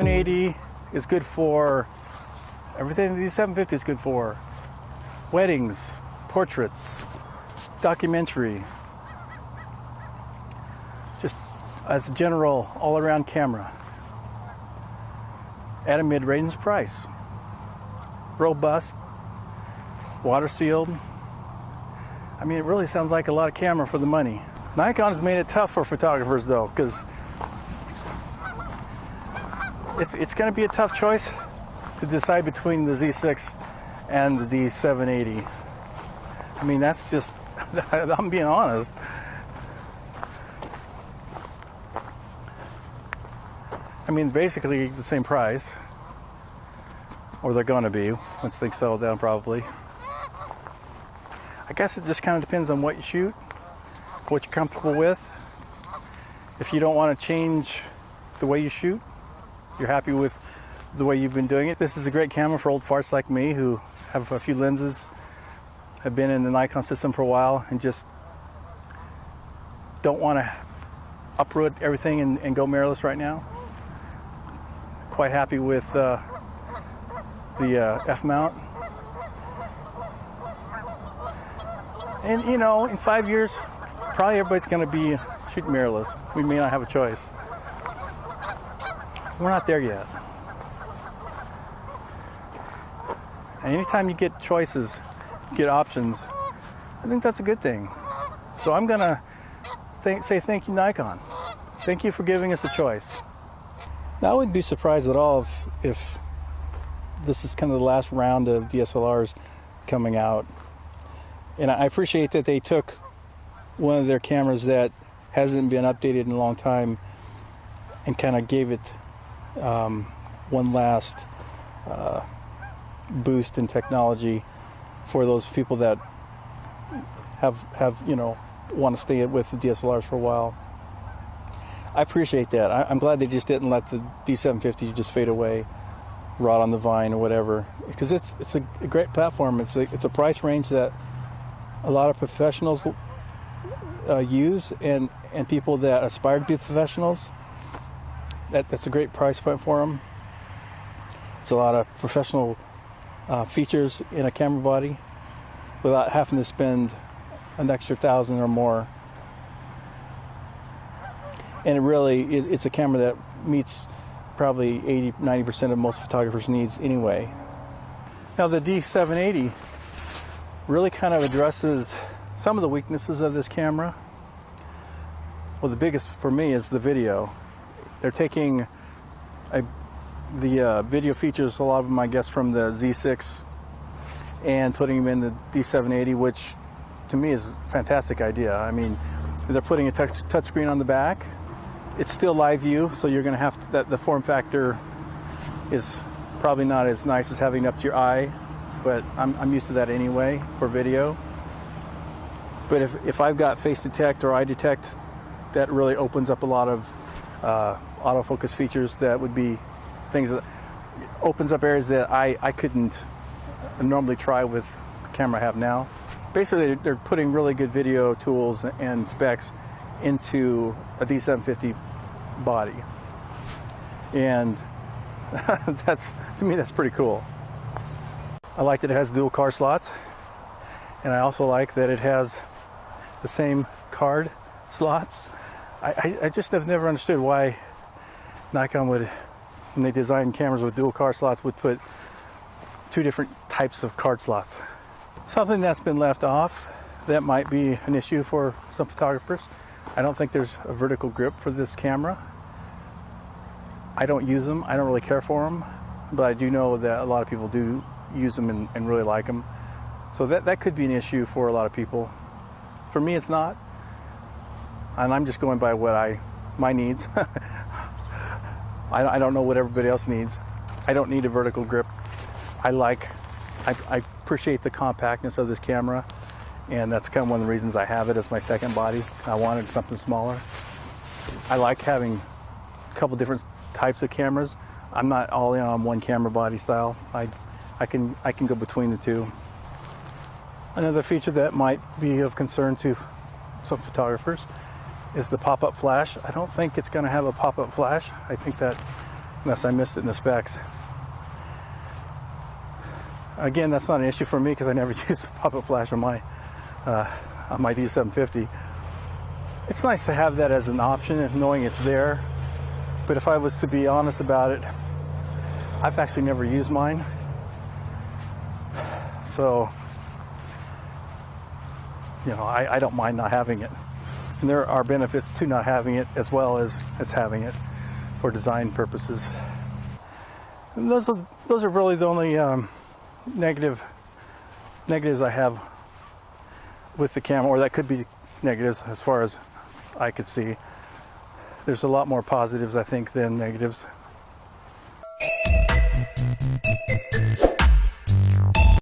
D780 is good for everything the D750 is good for. Weddings, portraits, documentary. Just as a general all-around camera. At a mid-range price. Robust, water sealed. I mean, it really sounds like a lot of camera for the money. Nikon has made it tough for photographers though, because it's going to be a tough choice to decide between the Z6 and the D780. I mean, that's just, I'm being honest. I mean, basically the same price, or they're going to be once things settle down probably. I guess it just kind of depends on what you shoot, what you're comfortable with. If you don't want to change the way you shoot, you're happy with the way you've been doing it. This is a great camera for old farts like me who have a few lenses, have been in the Nikon system for a while, and just don't want to uproot everything and go mirrorless right now. Quite happy with the F-mount. And you know, in 5 years, probably everybody's going to be shooting mirrorless. We may not have a choice. We're not there yet. And anytime you get choices, get options, I think that's a good thing. So I'm going to say thank you, Nikon. Thank you for giving us a choice. Now, I wouldn't be surprised at all if this is kind of the last round of DSLRs coming out. And I appreciate that they took one of their cameras that hasn't been updated in a long time and kind of gave it one last boost in technology for those people that have you know, want to stay with the DSLRs for a while. I appreciate that. I'm glad they just didn't let the D750 just fade away, rot on the vine or whatever, because it's a great platform. It's a price range that a lot of professionals use, and people that aspire to be professionals. That's a great price point for them. It's a lot of professional features in a camera body without having to spend an extra $1,000 or more. And it's a camera that meets probably 80-90% of most photographers' needs anyway. Now the D780 really kind of addresses some of the weaknesses of this camera. Well, the biggest for me is the video. They're taking the video features, a lot of them I guess from the Z6, and putting them in the D780, which to me is a fantastic idea. I mean, they're putting a touch screen on the back. It's still live view, so you're going to have to, the form factor is probably not as nice as having it up to your eye, but I'm used to that anyway for video. But if I've got face detect or eye detect, that really opens up a lot of autofocus features that would be things that opens up areas that I couldn't normally try with the camera I have now. Basically, they're putting really good video tools and specs into a D750 body, and to me that's pretty cool. I like that it has dual card slots, and I also like that it has the same card slots. I just have never understood why Nikon would, when they design cameras with dual card slots, would put two different types of card slots. Something that's been left off that might be an issue for some photographers. I don't think there's a vertical grip for this camera. I don't use them. I don't really care for them, but I do know that a lot of people do use them and really like them. So that could be an issue for a lot of people. For me, it's not. And I'm just going by what my needs. I don't know what everybody else needs. I don't need a vertical grip. I appreciate the compactness of this camera, and that's kind of one of the reasons I have it as my second body. I wanted something smaller. I like having a couple different types of cameras. I'm not all in on one camera body style. I can go between the two. Another feature that might be of concern to some photographers is the pop-up flash. I don't think it's going to have a pop-up flash. I think that unless I missed it in the specs. Again, that's not an issue for me because I never use a pop-up flash on my D750. It's nice to have that as an option and knowing it's there. But if I was to be honest about it, I've actually never used mine. So, you know, I don't mind not having it. And there are benefits to not having it as well as having it for design purposes. And those are really the only negatives I have with the camera, or that could be negatives as far as I could see. There's a lot more positives, I think, than negatives.